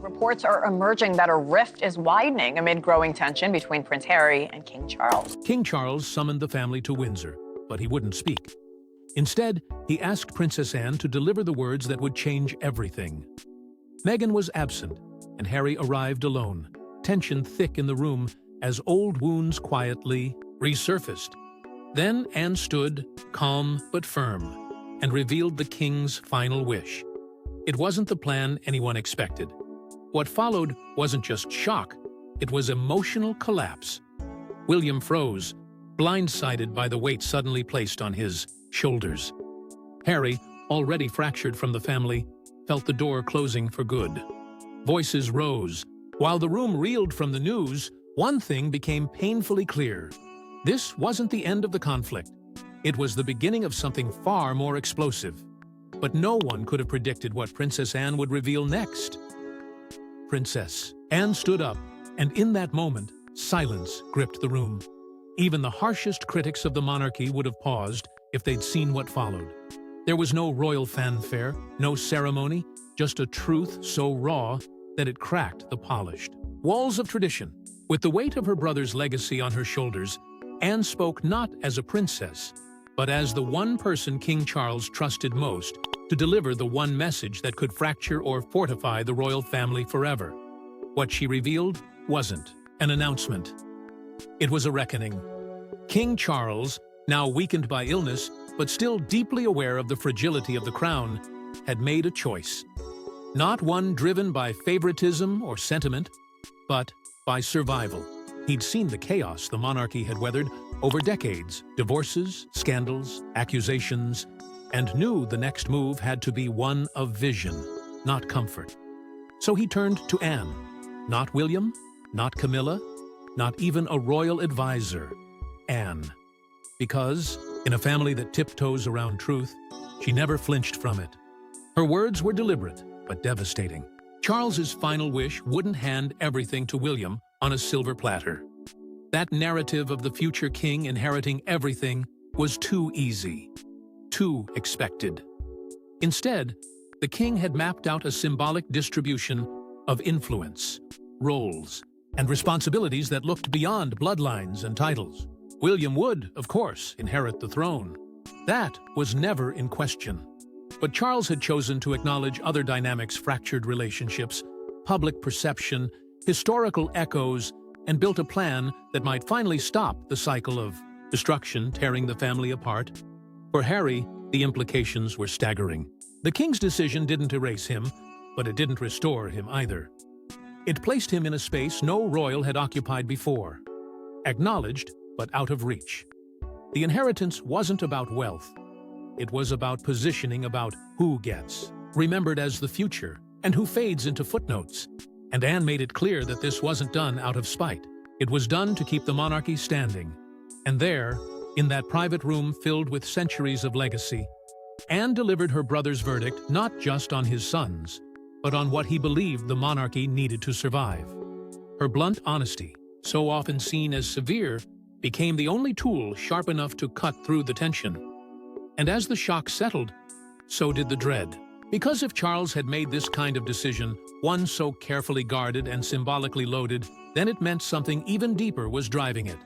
Reports are emerging that a rift is widening amid growing tension between Prince Harry and King Charles. King Charles summoned the family to Windsor, but he wouldn't speak. Instead, he asked Princess Anne to deliver the words that would change everything. Meghan was absent, and Harry arrived alone, tension thick in the room as old wounds quietly resurfaced. Then Anne stood, calm but firm, and revealed the king's final wish. It wasn't the plan anyone expected. What followed wasn't just shock, it was emotional collapse. William froze, blindsided by the weight suddenly placed on his shoulders. Harry, already fractured from the family, felt the door closing for good. Voices rose. While the room reeled from the news, one thing became painfully clear. This wasn't the end of the conflict. It was the beginning of something far more explosive. But no one could have predicted what Princess Anne would reveal next. Princess Anne stood up, and in that moment, silence gripped the room. Even the harshest critics of the monarchy would have paused if they'd seen what followed. There was no royal fanfare, no ceremony, just a truth so raw that it cracked the polished walls of tradition. With the weight of her brother's legacy on her shoulders, Anne spoke not as a princess, but as the one person King Charles trusted most to deliver the one message that could fracture or fortify the royal family forever. What she revealed wasn't an announcement. It was a reckoning. King Charles, now weakened by illness, but still deeply aware of the fragility of the crown, had made a choice. Not one driven by favoritism or sentiment, but by survival. He'd seen the chaos the monarchy had weathered over decades, divorces, scandals, accusations, and knew the next move had to be one of vision, not comfort. So he turned to Anne. Not William, not Camilla, not even a royal advisor. Anne. Because, in a family that tiptoes around truth, she never flinched from it. Her words were deliberate, but devastating. Charles's final wish wouldn't hand everything to William on a silver platter. That narrative of the future king inheriting everything was too easy, too expected. Instead, the king had mapped out a symbolic distribution of influence, roles, and responsibilities that looked beyond bloodlines and titles. William would, of course, inherit the throne. That was never in question. But Charles had chosen to acknowledge other dynamics: fractured relationships, public perception, historical echoes, and built a plan that might finally stop the cycle of destruction tearing the family apart. For Harry, the implications were staggering. The king's decision didn't erase him, but it didn't restore him either. It placed him in a space no royal had occupied before. Acknowledged, but out of reach. The inheritance wasn't about wealth. It was about positioning, about who gets remembered as the future and who fades into footnotes. And Anne made it clear that this wasn't done out of spite. It was done to keep the monarchy standing. And there, in that private room filled with centuries of legacy, Anne delivered her brother's verdict not just on his sons, but on what he believed the monarchy needed to survive. Her blunt honesty, so often seen as severe, became the only tool sharp enough to cut through the tension. And as the shock settled, so did the dread. Because if Charles had made this kind of decision, one so carefully guarded and symbolically loaded, then it meant something even deeper was driving it.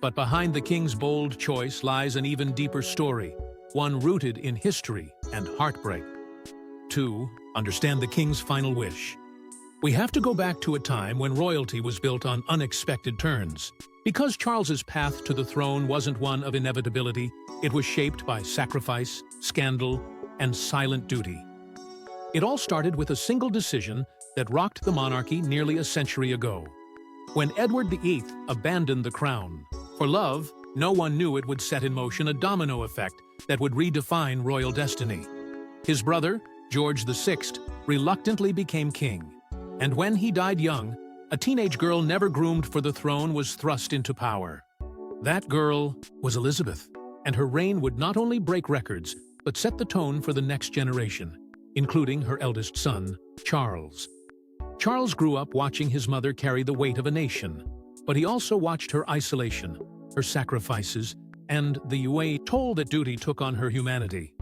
But behind the king's bold choice lies an even deeper story, one rooted in history and heartbreak. To understand the king's final wish, we have to go back to a time when royalty was built on unexpected turns. Because Charles's path to the throne wasn't one of inevitability, it was shaped by sacrifice, scandal, and silent duty. It all started with a single decision that rocked the monarchy nearly a century ago. When Edward VIII abandoned the crown, for love, no one knew it would set in motion a domino effect that would redefine royal destiny. His brother, George VI, reluctantly became king, and when he died young, a teenage girl never groomed for the throne was thrust into power. That girl was Elizabeth, and her reign would not only break records, but set the tone for the next generation, including her eldest son, Charles. Charles grew up watching his mother carry the weight of a nation, but he also watched her isolation, her sacrifices, and the toll that duty took on her humanity.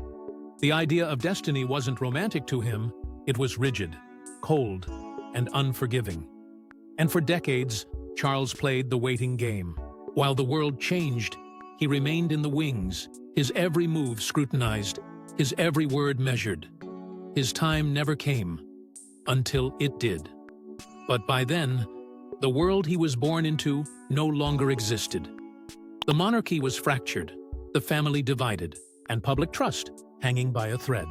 The idea of destiny wasn't romantic to him, it was rigid, cold, and unforgiving. And for decades, Charles played the waiting game. While the world changed, he remained in the wings, his every move scrutinized, his every word measured. His time never came, until it did. But by then, the world he was born into no longer existed. The monarchy was fractured, the family divided, and public trust hanging by a thread.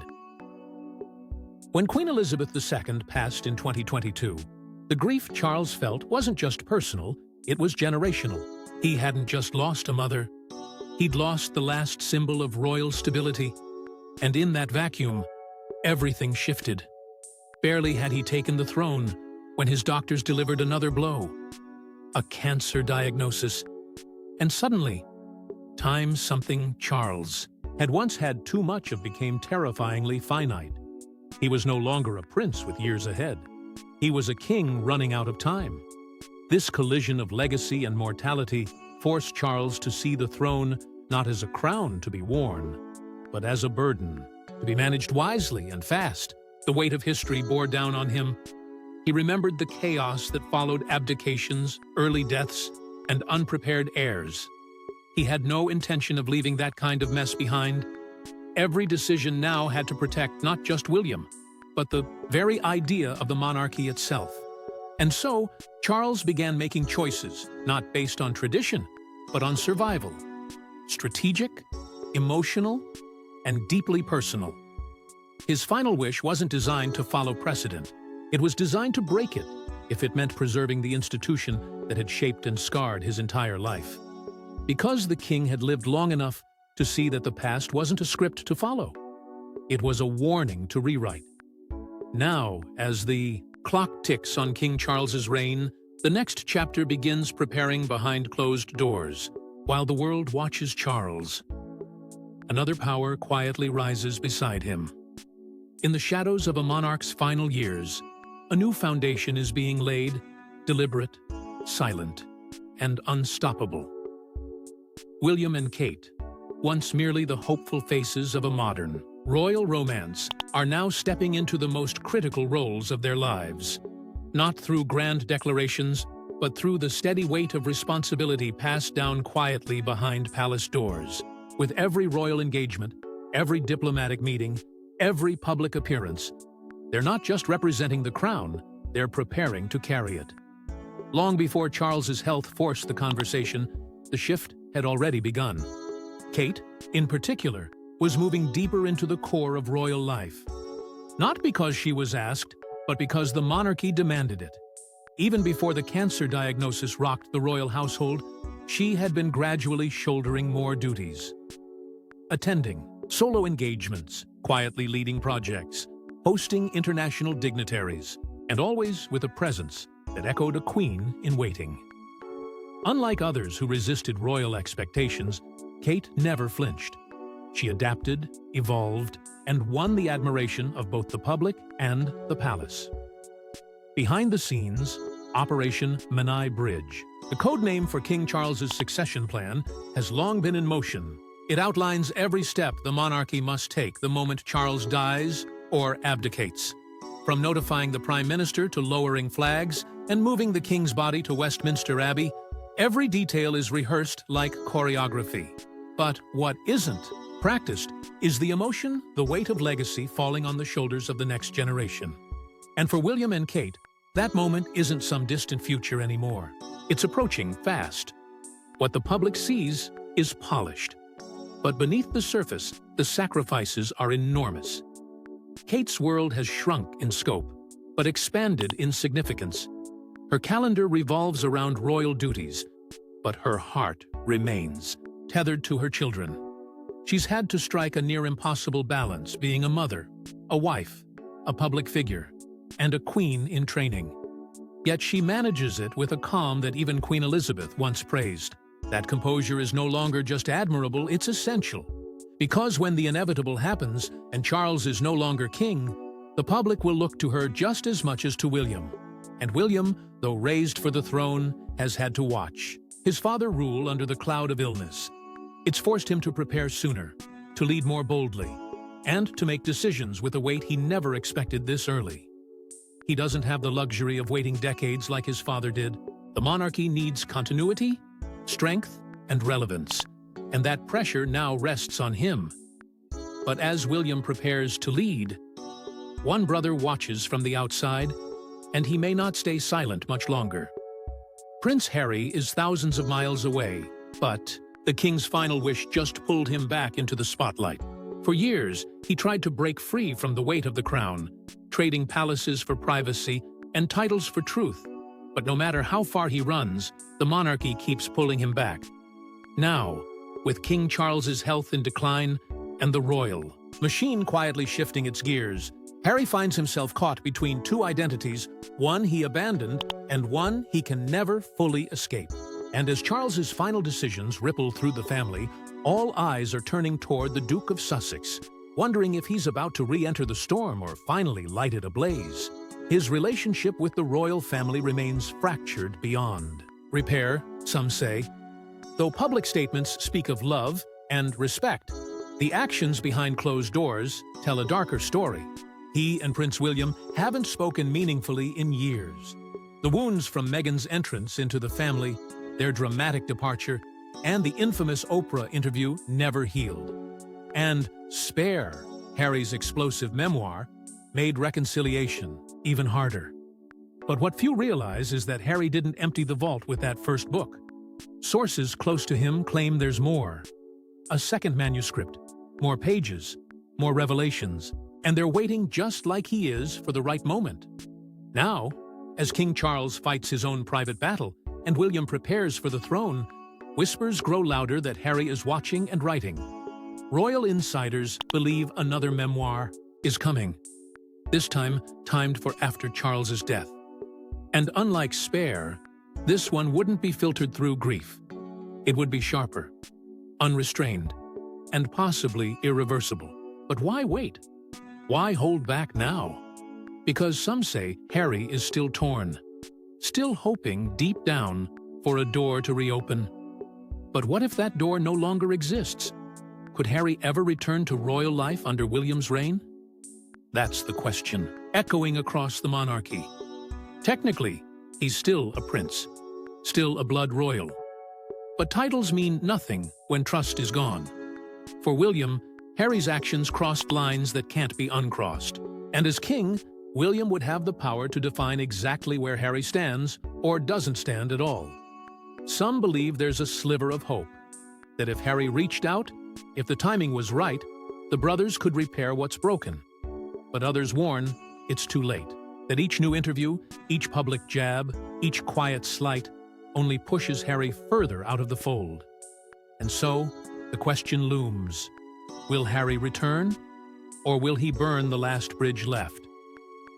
When Queen Elizabeth II passed in 2022, the grief Charles felt wasn't just personal, it was generational. He hadn't just lost a mother, he'd lost the last symbol of royal stability. And in that vacuum, everything shifted. Barely had he taken the throne when his doctors delivered another blow, a cancer diagnosis. And suddenly, time-something Charles had once had too much of became terrifyingly finite. He was no longer a prince with years ahead. He was a king running out of time. This collision of legacy and mortality forced Charles to see the throne not as a crown to be worn, but as a burden to be managed wisely and fast. The weight of history bore down on him. He remembered the chaos that followed abdications, early deaths, and unprepared heirs. He had no intention of leaving that kind of mess behind. Every decision now had to protect not just William, but the very idea of the monarchy itself. And so, Charles began making choices, not based on tradition, but on survival. Strategic, emotional, and deeply personal. His final wish wasn't designed to follow precedent. It was designed to break it, if it meant preserving the institution that had shaped and scarred his entire life. Because the king had lived long enough to see that the past wasn't a script to follow. It was a warning to rewrite. Now, as the clock ticks on King Charles's reign, the next chapter begins preparing behind closed doors, while the world watches Charles. Another power quietly rises beside him. In the shadows of a monarch's final years, a new foundation is being laid, deliberate, silent, and unstoppable. William and Kate, once merely the hopeful faces of a modern, royal romance, are now stepping into the most critical roles of their lives. Not through grand declarations, but through the steady weight of responsibility passed down quietly behind palace doors. With every royal engagement, every diplomatic meeting, every public appearance, they're not just representing the crown, they're preparing to carry it. Long before Charles's health forced the conversation, the shift had already begun. Kate, in particular, was moving deeper into the core of royal life. Not because she was asked, but because the monarchy demanded it. Even before the cancer diagnosis rocked the royal household, she had been gradually shouldering more duties. Attending solo engagements, quietly leading projects, hosting international dignitaries, and always with a presence that echoed a queen in waiting. Unlike others who resisted royal expectations, Kate never flinched. She adapted, evolved, and won the admiration of both the public and the palace. Behind the scenes, Operation Menai Bridge, the code name for King Charles's succession plan, has long been in motion. It outlines every step the monarchy must take the moment Charles dies or abdicates. From notifying the Prime Minister to lowering flags and moving the King's body to Westminster Abbey, every detail is rehearsed like choreography. But what isn't practiced is the emotion, the weight of legacy falling on the shoulders of the next generation. And for William and Kate, that moment isn't some distant future anymore. It's approaching fast. What the public sees is polished. But beneath the surface, the sacrifices are enormous. Kate's world has shrunk in scope, but expanded in significance. Her calendar revolves around royal duties, but her heart remains tethered to her children. She's had to strike a near-impossible balance, being a mother, a wife, a public figure, and a queen in training. Yet she manages it with a calm that even Queen Elizabeth once praised. That composure is no longer just admirable, it's essential. Because when the inevitable happens, and Charles is no longer king, the public will look to her just as much as to William. And William, though raised for the throne, has had to watch his father rule under the cloud of illness. It's forced him to prepare sooner, to lead more boldly, and to make decisions with a weight he never expected this early. he doesn't have the luxury of waiting decades like his father did. The monarchy needs continuity, strength, and relevance, and that pressure now rests on him. But as William prepares to lead, one brother watches from the outside, and he may not stay silent much longer. Prince Harry is thousands of miles away, but the king's final wish just pulled him back into the spotlight. For years, he tried to break free from the weight of the crown, trading palaces for privacy and titles for truth. But no matter how far he runs, the monarchy keeps pulling him back. Now, with King Charles's health in decline and the royal machine quietly shifting its gears, Harry finds himself caught between two identities, one he abandoned and one he can never fully escape. And as Charles's final decisions ripple through the family, all eyes are turning toward the Duke of Sussex, wondering if he's about to re-enter the storm or finally light it ablaze. His relationship with the royal family remains fractured beyond repair, some say. Though public statements speak of love and respect, the actions behind closed doors tell a darker story. He and Prince William haven't spoken meaningfully in years. The wounds from Meghan's entrance into the family, their dramatic departure, and the infamous Oprah interview never healed. And Spare, Harry's explosive memoir, made reconciliation even harder. But what few realize is that Harry didn't empty the vault with that first book. Sources close to him claim there's more. A second manuscript, more pages, more revelations, and they're waiting just like he is for the right moment. Now, as King Charles fights his own private battle and William prepares for the throne, whispers grow louder that Harry is watching and writing. Royal insiders believe another memoir is coming, this time timed for after Charles's death. And unlike Spare, this one wouldn't be filtered through grief. It would be sharper, unrestrained, and possibly irreversible. But why wait? Why hold back now? Because some say Harry is still torn, still hoping deep down for a door to reopen. But what if that door no longer exists? Could Harry ever return to royal life under William's reign? That's the question, echoing across the monarchy. Technically, he's still a prince, still a blood royal. But titles mean nothing when trust is gone. For William, Harry's actions crossed lines that can't be uncrossed. And as king, William would have the power to define exactly where Harry stands or doesn't stand at all. Some believe there's a sliver of hope, that if Harry reached out, if the timing was right, the brothers could repair what's broken. But others warn it's too late, that each new interview, each public jab, each quiet slight only pushes Harry further out of the fold. And so, the question looms. Will Harry return, or will he burn the last bridge left?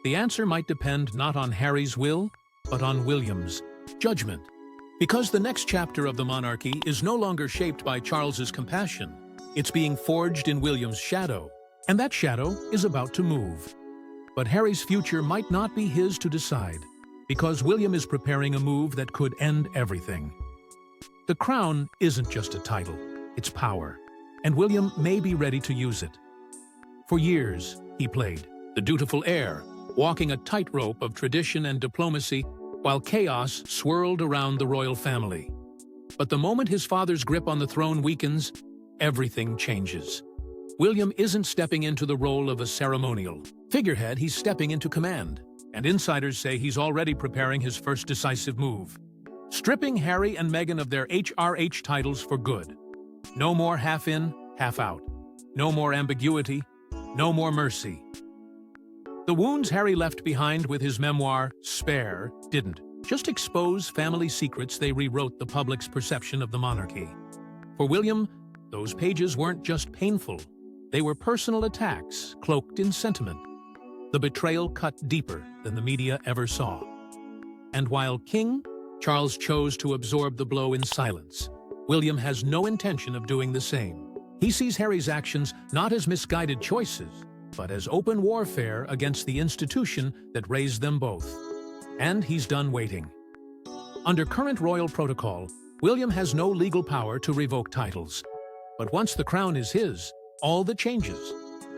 The answer might depend not on Harry's will, but on William's judgment. Because the next chapter of the monarchy is no longer shaped by Charles's compassion. It's being forged in William's shadow, and that shadow is about to move. But Harry's future might not be his to decide, because William is preparing a move that could end everything. The crown isn't just a title, it's power, and William may be ready to use it. For years, he played the dutiful heir, walking a tightrope of tradition and diplomacy while chaos swirled around the royal family. But the moment his father's grip on the throne weakens, everything changes. William isn't stepping into the role of a ceremonial figurehead, he's stepping into command. And insiders say he's already preparing his first decisive move, stripping Harry and Meghan of their HRH titles for good. No more half in, half out. No more ambiguity, no more mercy. The wounds Harry left behind with his memoir, Spare, didn't just expose family secrets, they rewrote the public's perception of the monarchy. For William, those pages weren't just painful, they were personal attacks cloaked in sentiment. The betrayal cut deeper than the media ever saw. And while king, Charles chose to absorb the blow in silence. William has no intention of doing the same. He sees Harry's actions not as misguided choices, but as open warfare against the institution that raised them both. And he's done waiting. Under current royal protocol, William has no legal power to revoke titles. But once the crown is his, all that changes.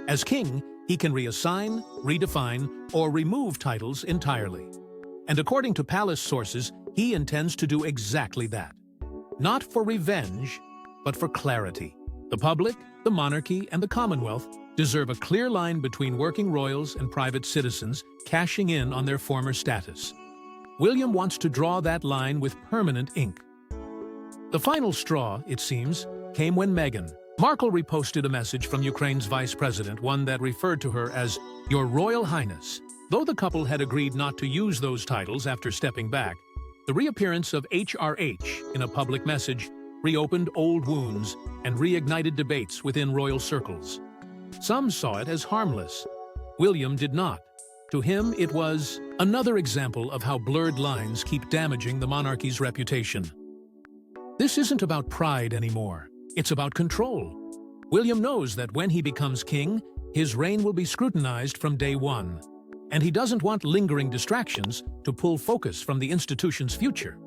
As king, He can reassign, redefine, or remove titles entirely. And according to palace sources, he intends to do exactly that. Not for revenge, but for clarity. The public, the monarchy, and the Commonwealth deserve a clear line between working royals and private citizens cashing in on their former status. William wants to draw that line with permanent ink. The final straw, it seems, came when Meghan Markle reposted a message from Ukraine's vice president, one that referred to her as Your Royal Highness. Though the couple had agreed not to use those titles after stepping back, the reappearance of HRH in a public message reopened old wounds and reignited debates within royal circles. Some saw it as harmless. William did not. To him, it was another example of how blurred lines keep damaging the monarchy's reputation. This isn't about pride anymore. It's about control. William knows that when he becomes king, his reign will be scrutinized from day one. And he doesn't want lingering distractions to pull focus from the institution's future.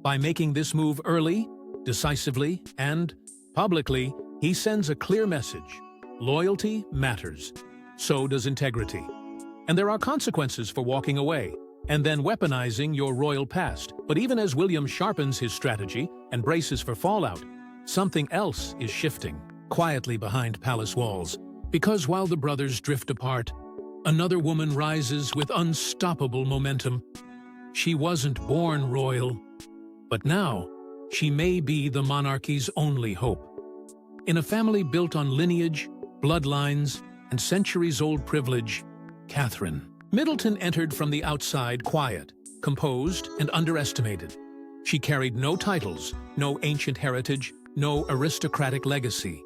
By making this move early, decisively, and publicly, he sends a clear message. Loyalty matters. So does integrity. And there are consequences for walking away and then weaponizing your royal past. But even as William sharpens his strategy and braces for fallout, something else is shifting, quietly behind palace walls. Because while the brothers drift apart, another woman rises with unstoppable momentum. She wasn't born royal, but now she may be the monarchy's only hope. In a family built on lineage, bloodlines, and centuries-old privilege, Catherine Middleton entered from the outside quiet, composed, and underestimated. She carried no titles, no ancient heritage, no aristocratic legacy.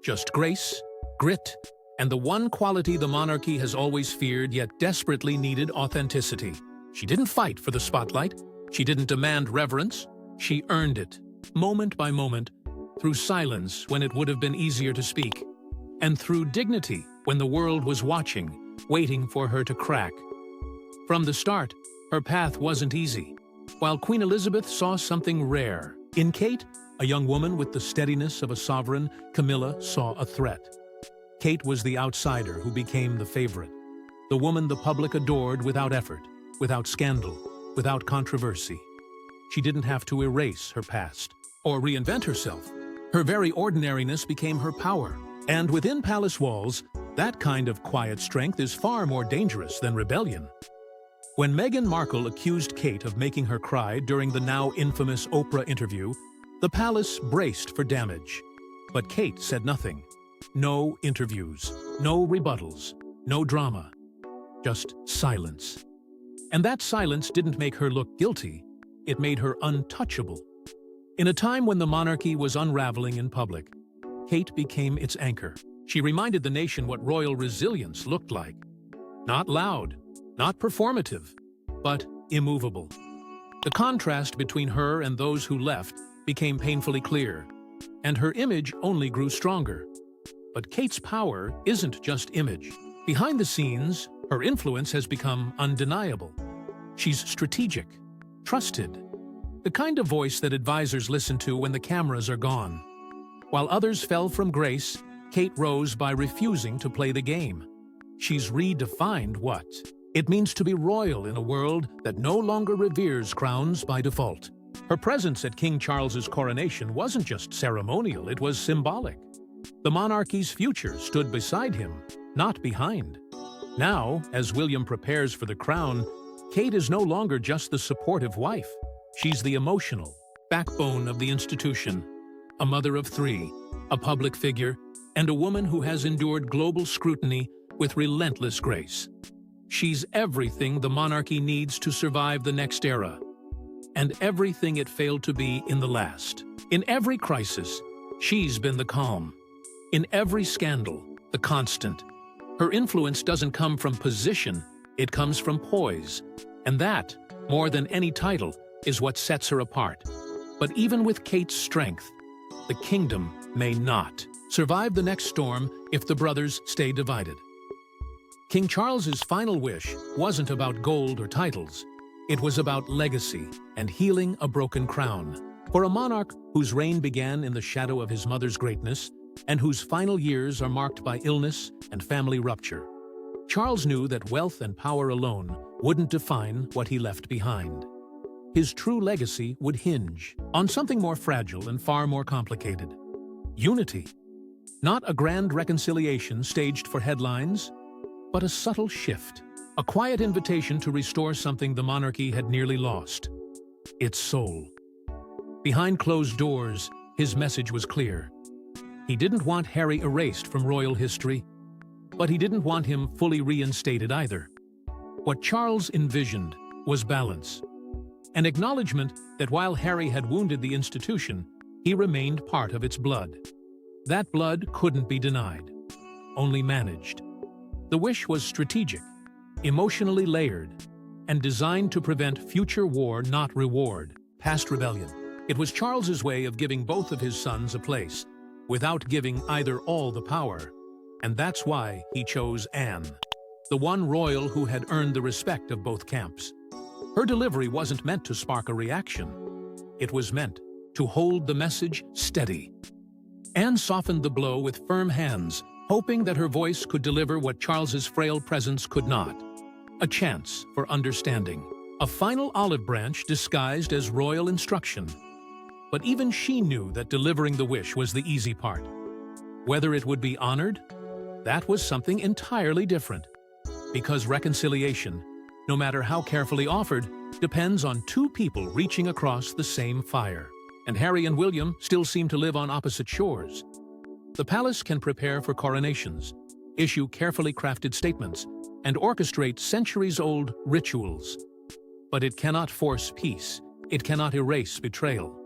Just grace, grit, and the one quality the monarchy has always feared yet desperately needed: authenticity. She didn't fight for the spotlight. She didn't demand reverence. She earned it, moment by moment, through silence when it would have been easier to speak, and through dignity when the world was watching, waiting for her to crack. From the start, her path wasn't easy. While Queen Elizabeth saw something rare in Kate, a young woman with the steadiness of a sovereign, Camilla saw a threat. Kate was the outsider who became the favorite, the woman the public adored without effort, without scandal, without controversy. She didn't have to erase her past or reinvent herself. Her very ordinariness became her power. And within palace walls, that kind of quiet strength is far more dangerous than rebellion. When Meghan Markle accused Kate of making her cry during the now infamous Oprah interview, the palace braced for damage. But Kate said nothing. No interviews, no rebuttals, no drama, just silence. And that silence didn't make her look guilty, it made her untouchable. In a time when the monarchy was unraveling in public, Kate became its anchor. She reminded the nation what royal resilience looked like. Not loud, not performative, but immovable. The contrast between her and those who left became painfully clear, and her image only grew stronger. But Kate's power isn't just image. Behind the scenes, her influence has become undeniable. She's strategic, trusted, the kind of voice that advisors listen to when the cameras are gone. While others fell from grace, Kate rose by refusing to play the game. She's redefined what it means to be royal in a world that no longer reveres crowns by default. Her presence at King Charles's coronation wasn't just ceremonial, it was symbolic. The monarchy's future stood beside him, not behind. Now, as William prepares for the crown, Kate is no longer just the supportive wife. She's the emotional backbone of the institution, a mother of three, a public figure, and a woman who has endured global scrutiny with relentless grace. She's everything the monarchy needs to survive the next era, and everything it failed to be in the last. In every crisis, she's been the calm. In every scandal, the constant. Her influence doesn't come from position, it comes from poise. And that, more than any title, is what sets her apart. But even with Kate's strength, the kingdom may not survive the next storm if the brothers stay divided. King Charles's final wish wasn't about gold or titles. It was about legacy and healing a broken crown. For a monarch whose reign began in the shadow of his mother's greatness and whose final years are marked by illness and family rupture, Charles knew that wealth and power alone wouldn't define what he left behind. His true legacy would hinge on something more fragile and far more complicated: unity. Not a grand reconciliation staged for headlines, but a subtle shift, a quiet invitation to restore something the monarchy had nearly lost: its soul. Behind closed doors, his message was clear. He didn't want Harry erased from royal history, but he didn't want him fully reinstated either. What Charles envisioned was balance, an acknowledgement that while Harry had wounded the institution, he remained part of its blood. That blood couldn't be denied, only managed. The wish was strategic, emotionally layered, and designed to prevent future war, not reward past rebellion. It was Charles's way of giving both of his sons a place, without giving either all the power. And that's why he chose Anne, the one royal who had earned the respect of both camps. Her delivery wasn't meant to spark a reaction. It was meant to hold the message steady. Anne softened the blow with firm hands, hoping that her voice could deliver what Charles's frail presence could not: a chance for understanding, a final olive branch disguised as royal instruction. But even she knew that delivering the wish was the easy part. Whether it would be honored, that was something entirely different. Because reconciliation, no matter how carefully offered, depends on two people reaching across the same fire. And Harry and William still seem to live on opposite shores. The palace can prepare for coronations, issue carefully crafted statements, and orchestrate centuries-old rituals. But it cannot force peace, it cannot erase betrayal,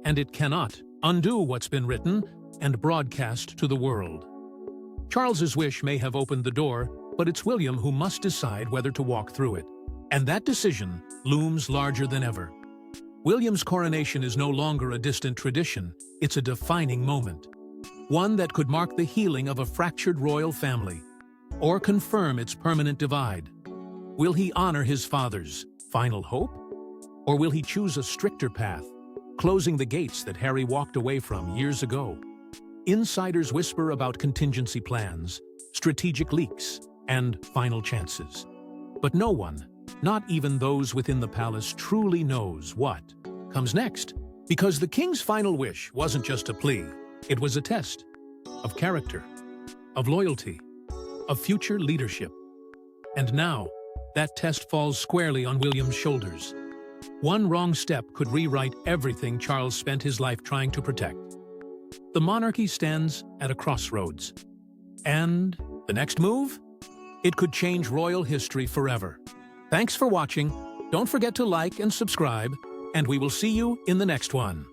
and it cannot undo what's been written and broadcast to the world. Charles's wish may have opened the door, but it's William who must decide whether to walk through it. And that decision looms larger than ever. William's coronation is no longer a distant tradition, it's a defining moment. One that could mark the healing of a fractured royal family, or confirm its permanent divide. Will he honor his father's final hope? Or will he choose a stricter path, closing the gates that Harry walked away from years ago? Insiders whisper about contingency plans, strategic leaks, and final chances. But no one, not even those within the palace, truly knows what comes next. Because the king's final wish wasn't just a plea, it was a test of character, of loyalty, of future leadership. And now, that test falls squarely on William's shoulders. One wrong step could rewrite everything Charles spent his life trying to protect. The monarchy stands at a crossroads. And the next move? It could change royal history forever. Thanks for watching. Don't forget to like and subscribe, and we will see you in the next one.